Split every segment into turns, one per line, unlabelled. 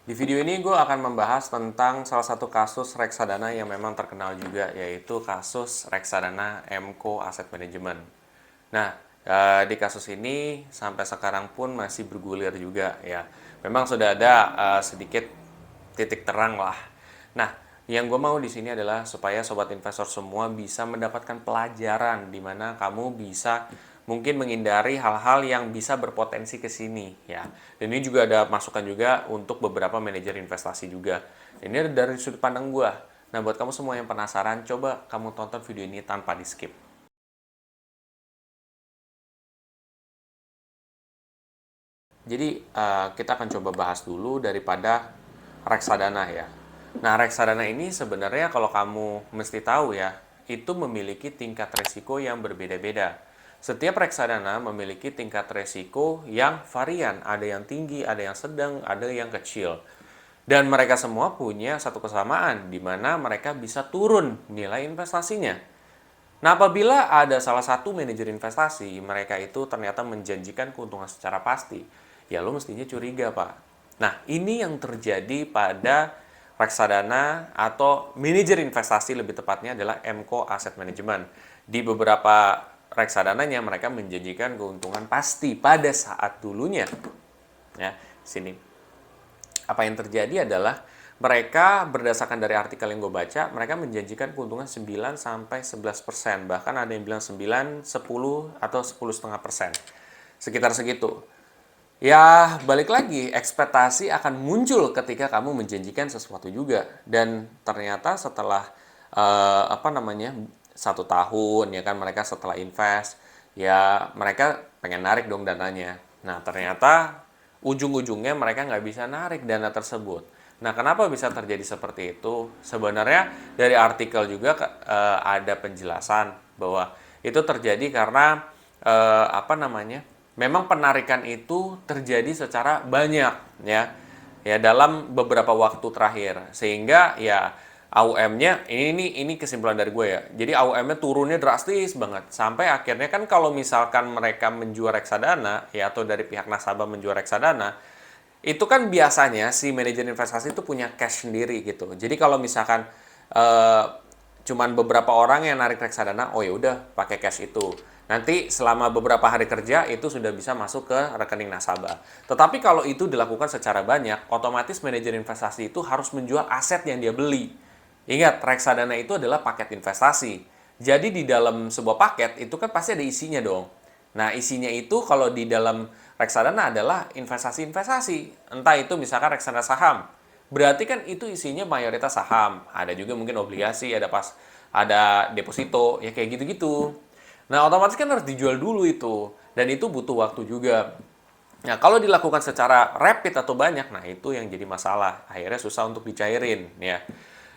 Di video ini gue akan membahas tentang salah satu kasus reksadana yang memang terkenal juga, yaitu kasus reksadana MCO Asset Management. Nah, di kasus ini sampai sekarang pun masih bergulir juga ya. Memang sudah ada sedikit titik terang lah. Nah, yang gue mau di sini adalah supaya sobat investor semua bisa mendapatkan pelajaran di mana kamu bisa mungkin menghindari hal-hal yang bisa berpotensi ke sini ya. Dan ini juga ada masukan juga untuk beberapa manajer investasi juga. Ini dari sudut pandang gue. Nah, buat kamu semua yang penasaran, coba kamu tonton video ini tanpa di skip. Jadi kita akan coba bahas dulu daripada reksadana ya. Nah, reksadana ini sebenarnya kalau kamu mesti tahu ya, itu memiliki tingkat resiko yang berbeda-beda. Setiap reksadana memiliki tingkat resiko yang varian, ada yang tinggi, ada yang sedang, ada yang kecil. Dan mereka semua punya satu kesamaan, di mana mereka bisa turun nilai investasinya. Nah, apabila ada salah satu manajer investasi, mereka itu ternyata menjanjikan keuntungan secara pasti, ya lo mestinya curiga, Pak. Nah, ini yang terjadi pada reksadana atau manajer investasi lebih tepatnya adalah MCO Asset Management. Di beberapa reksadananya mereka menjanjikan keuntungan pasti pada saat dulunya. Ya, sini apa yang terjadi adalah mereka berdasarkan dari artikel yang gue baca, mereka menjanjikan keuntungan 9-11%, bahkan ada yang bilang 9, 10, atau 10,5%. Sekitar segitu. Ya, balik lagi, ekspektasi akan muncul ketika kamu menjanjikan sesuatu juga. Dan ternyata setelah apa namanya 1 tahun ya kan mereka setelah invest, ya mereka pengen narik dong dananya. Nah, ternyata ujung-ujungnya mereka nggak bisa narik dana tersebut. Nah, kenapa bisa terjadi seperti itu? Sebenarnya dari artikel juga ada penjelasan bahwa itu terjadi karena apa namanya? Memang penarikan itu terjadi secara banyak ya dalam beberapa waktu terakhir, sehingga ya AUM-nya ini kesimpulan dari gue ya. Jadi AUM-nya turunnya drastis banget sampai akhirnya kan kalau misalkan mereka menjual reksadana ya atau dari pihak nasabah menjual reksadana, itu kan biasanya si manajer investasi itu punya cash sendiri gitu. Jadi kalau misalkan eh, cuman beberapa orang yang narik reksadana, oh ya udah pakai cash itu. Nanti selama beberapa hari kerja itu sudah bisa masuk ke rekening nasabah. Tetapi kalau itu dilakukan secara banyak, otomatis manajer investasi itu harus menjual aset yang dia beli. Ingat, reksadana itu adalah paket investasi. Jadi di dalam sebuah paket itu kan pasti ada isinya dong. Nah, isinya itu kalau di dalam reksadana adalah investasi-investasi. Entah itu misalkan reksadana saham. Berarti kan itu isinya mayoritas saham. Ada juga mungkin obligasi, ada deposito, ya kayak gitu-gitu. Nah, otomatis kan harus dijual dulu itu. Dan itu butuh waktu juga. Nah, kalau dilakukan secara rapid atau banyak, nah itu yang jadi masalah. Akhirnya susah untuk dicairin, ya.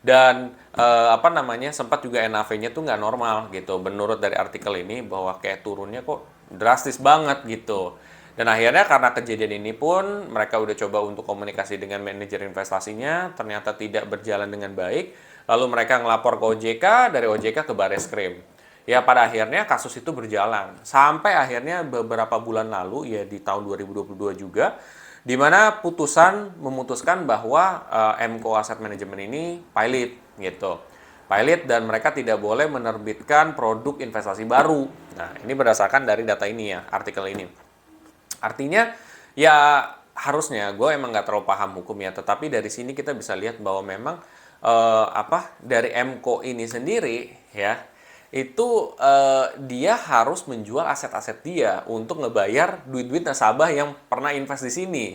Dan apa namanya sempat juga NAV-nya tuh nggak normal gitu. Menurut dari artikel ini bahwa kayak turunnya kok drastis banget gitu. Dan akhirnya karena kejadian ini pun mereka udah coba untuk komunikasi dengan manajer investasinya, ternyata tidak berjalan dengan baik. Lalu mereka ngelapor ke OJK, dari OJK ke Bareskrim. Ya pada akhirnya kasus itu berjalan sampai akhirnya beberapa bulan lalu ya di tahun 2022 juga di mana putusan memutuskan bahwa MCO Asset Management ini pilot gitu. Pilot dan mereka tidak boleh menerbitkan produk investasi baru. Nah, ini berdasarkan dari data ini ya, artikel ini. Artinya ya harusnya gue emang nggak terlalu paham hukum ya, tetapi dari sini kita bisa lihat bahwa memang apa dari MCO ini sendiri ya itu dia harus menjual aset-aset dia untuk ngebayar duit-duit nasabah yang pernah invest di sini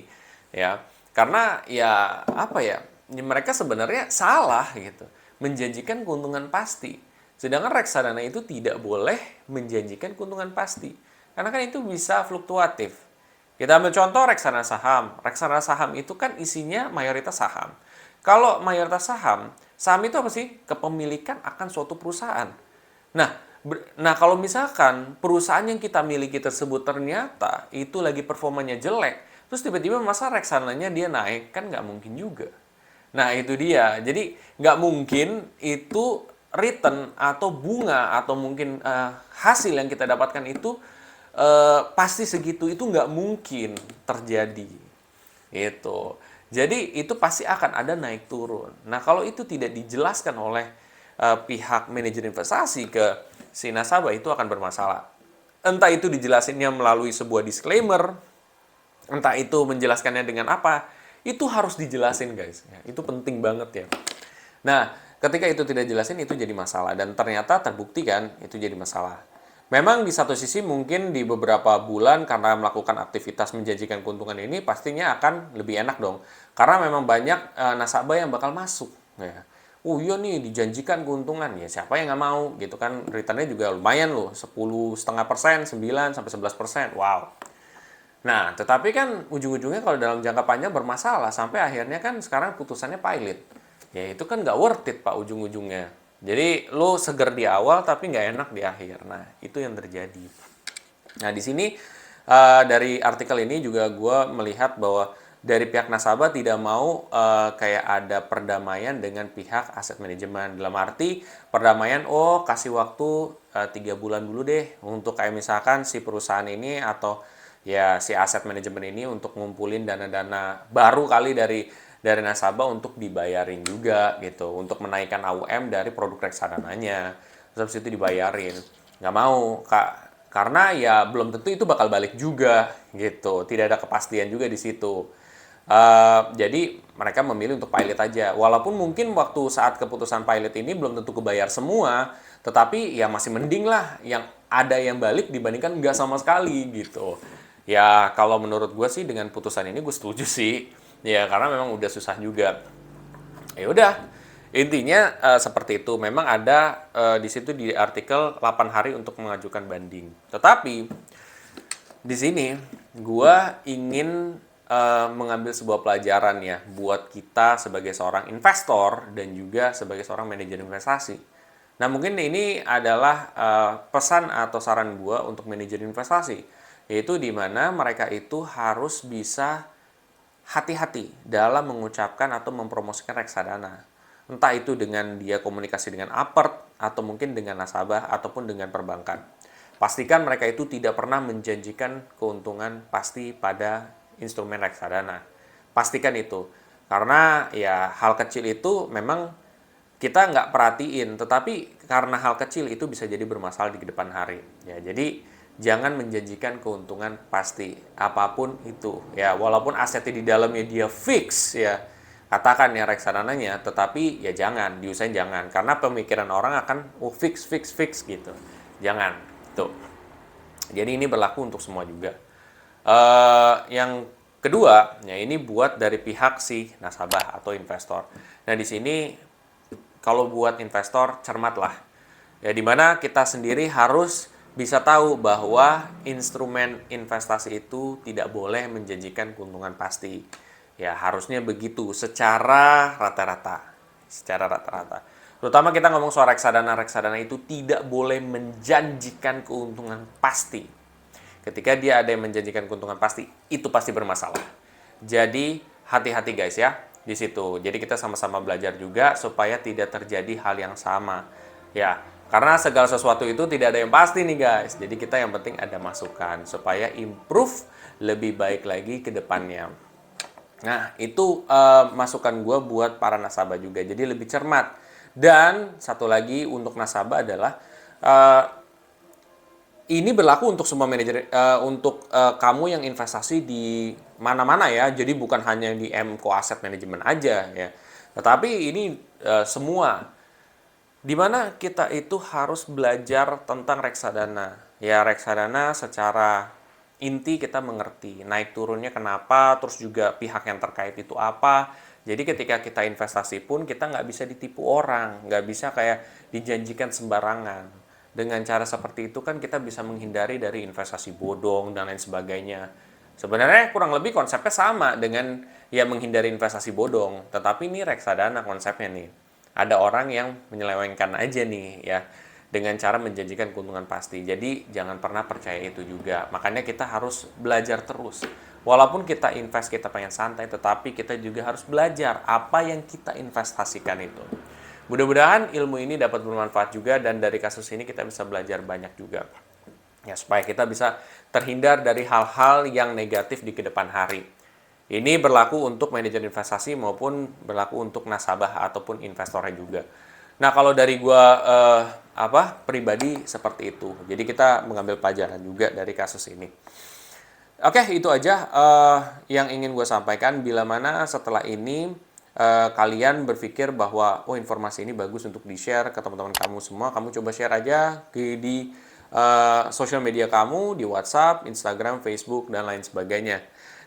ya karena ya apa ya mereka sebenarnya salah gitu menjanjikan keuntungan pasti sedangkan reksadana itu tidak boleh menjanjikan keuntungan pasti karena kan itu bisa fluktuatif. Kita ambil contoh reksadana saham. Reksadana saham itu kan isinya mayoritas saham. Kalau mayoritas saham, saham itu apa sih? Kepemilikan akan suatu perusahaan. Nah, nah kalau misalkan perusahaan yang kita miliki tersebut ternyata itu lagi performanya jelek, terus tiba-tiba masa reksadanya dia naik, kan nggak mungkin juga. Nah, itu dia. Jadi, nggak mungkin itu return atau bunga atau mungkin hasil yang kita dapatkan itu pasti segitu. Itu nggak mungkin terjadi. Itu. Jadi itu pasti akan ada naik turun. Nah, kalau itu tidak dijelaskan oleh pihak manajer investasi ke si nasabah, itu akan bermasalah. Entah itu dijelasinnya melalui sebuah disclaimer, entah itu menjelaskannya dengan apa, itu harus dijelasin guys. Ya, itu penting banget ya. Nah, ketika itu tidak jelasin itu jadi masalah dan ternyata terbukti kan itu jadi masalah. Memang di satu sisi mungkin di beberapa bulan karena melakukan aktivitas menjanjikan keuntungan ini pastinya akan lebih enak dong. Karena memang banyak nasabah yang bakal masuk ya. Oh iya nih dijanjikan keuntungan ya siapa yang nggak mau gitu kan, returnnya juga lumayan loh 10,5%, 9 sampai 11%. Wow. Nah, tetapi kan ujung-ujungnya kalau dalam jangka panjang bermasalah sampai akhirnya kan sekarang putusannya pilot. Ya itu kan nggak worth it Pak ujung-ujungnya. Jadi lu seger di awal tapi nggak enak di akhir. Nah, itu yang terjadi. Nah, di sini dari artikel ini juga gue melihat bahwa dari pihak nasabah tidak mau kayak ada perdamaian dengan pihak aset manajemen. Dalam arti perdamaian, oh kasih waktu 3 bulan dulu deh untuk kayak misalkan si perusahaan ini atau ya si aset manajemen ini untuk ngumpulin dana-dana baru kali dari nasabah untuk dibayarin juga gitu, untuk menaikkan AUM dari produk reksadananya. Terus habis itu dibayarin. Nggak mau, Kak, karena ya belum tentu itu bakal balik juga gitu. Tidak ada kepastian juga di situ. Jadi mereka memilih untuk pilot aja. Walaupun mungkin waktu saat keputusan pilot ini belum tentu kebayar semua, tetapi ya masih mending lah yang ada yang balik dibandingkan nggak sama sekali gitu. Ya kalau menurut gue sih dengan putusan ini gue setuju sih. Ya karena memang udah susah juga. Ya udah, intinya seperti itu. Memang ada di situ di artikel 8 hari untuk mengajukan banding. Tetapi di sini gua ingin mengambil sebuah pelajaran ya buat kita sebagai seorang investor dan juga sebagai seorang manajer investasi. Nah, mungkin ini adalah pesan atau saran gua untuk manajer investasi, yaitu di mana mereka itu harus bisa hati-hati dalam mengucapkan atau mempromosikan reksadana. Entah itu dengan dia komunikasi dengan apert, atau mungkin dengan nasabah, ataupun dengan perbankan. Pastikan mereka itu tidak pernah menjanjikan keuntungan pasti pada instrumen reksadana. Pastikan itu. Karena ya hal kecil itu memang kita nggak perhatiin, tetapi karena hal kecil itu bisa jadi bermasalah di depan hari. Ya, jadi jangan menjanjikan keuntungan pasti apapun itu. Ya, walaupun asetnya di dalamnya dia fix ya, katakan ya reksadananya, tetapi ya jangan diusahain jangan karena pemikiran orang akan fix fix fix gitu. Jangan. Tuh. Jadi ini berlaku untuk semua juga. Yang kedua, ya ini buat dari pihak si nasabah atau investor. Nah, di sini kalau buat investor cermatlah. Ya dimana kita sendiri harus bisa tahu bahwa instrumen investasi itu tidak boleh menjanjikan keuntungan pasti. Ya harusnya begitu secara rata-rata. Secara rata-rata. Terutama kita ngomong soal reksadana. Reksadana itu tidak boleh menjanjikan keuntungan pasti. Ketika dia ada yang menjanjikan keuntungan pasti, itu pasti bermasalah. Jadi hati-hati guys ya di situ. Jadi kita sama-sama belajar juga supaya tidak terjadi hal yang sama. Ya, karena segala sesuatu itu tidak ada yang pasti nih guys. Jadi kita yang penting ada masukan supaya improve lebih baik lagi ke depannya. Nah, itu masukan gue buat para nasabah juga. Jadi lebih cermat. Dan satu lagi untuk nasabah adalah eh, ini berlaku untuk semua manajer, untuk kamu yang investasi di mana-mana ya. Jadi bukan hanya di MCO Asset Management aja ya. Tetapi ini semua. Di mana kita itu harus belajar tentang reksadana. Ya reksadana secara inti kita mengerti. Naik turunnya kenapa, terus juga pihak yang terkait itu apa. Jadi ketika kita investasi pun kita nggak bisa ditipu orang. Nggak bisa kayak dijanjikan sembarangan. Dengan cara seperti itu kan kita bisa menghindari dari investasi bodong dan lain sebagainya. Sebenarnya kurang lebih konsepnya sama dengan ya menghindari investasi bodong, tetapi ini reksadana konsepnya nih. Ada orang yang menyelewengkan aja nih ya dengan cara menjanjikan keuntungan pasti. Jadi jangan pernah percaya itu juga. Makanya kita harus belajar terus. Walaupun kita invest kita pengen santai, tetapi kita juga harus belajar apa yang kita investasikan itu. Mudah-mudahan ilmu ini dapat bermanfaat juga dan dari kasus ini kita bisa belajar banyak juga. Ya, supaya kita bisa terhindar dari hal-hal yang negatif di kedepan hari. Ini berlaku untuk manajer investasi maupun berlaku untuk nasabah ataupun investornya juga. Nah, kalau dari gua pribadi seperti itu. Jadi kita mengambil pelajaran juga dari kasus ini. Oke, itu aja yang ingin gue sampaikan. Bila mana setelah ini kalian berpikir bahwa informasi ini bagus untuk di-share ke teman-teman kamu semua, kamu coba share aja di sosial media kamu, di WhatsApp, Instagram, Facebook, dan lain sebagainya.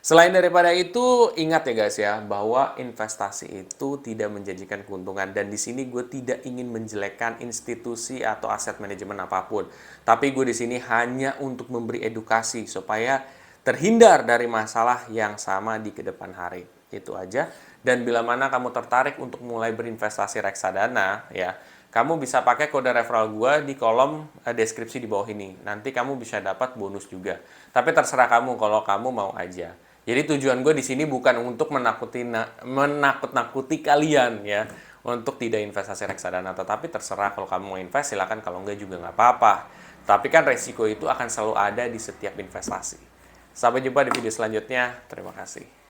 Selain daripada itu, ingat ya guys ya, bahwa investasi itu tidak menjanjikan keuntungan. Dan di sini gue tidak ingin menjelekkan institusi atau aset manajemen apapun. Tapi gue di sini hanya untuk memberi edukasi supaya terhindar dari masalah yang sama di kedepan hari. Itu aja. Dan bila mana kamu tertarik untuk mulai berinvestasi reksadana, ya, kamu bisa pakai kode referral gue di kolom deskripsi di bawah ini. Nanti kamu bisa dapat bonus juga. Tapi terserah kamu kalau kamu mau aja. Jadi tujuan gue di sini bukan untuk menakut-nakuti kalian ya untuk tidak investasi reksadana, tetapi terserah kalau kamu mau invest silakan, kalau enggak juga nggak apa-apa. Tapi kan resiko itu akan selalu ada di setiap investasi. Sampai jumpa di video selanjutnya. Terima kasih.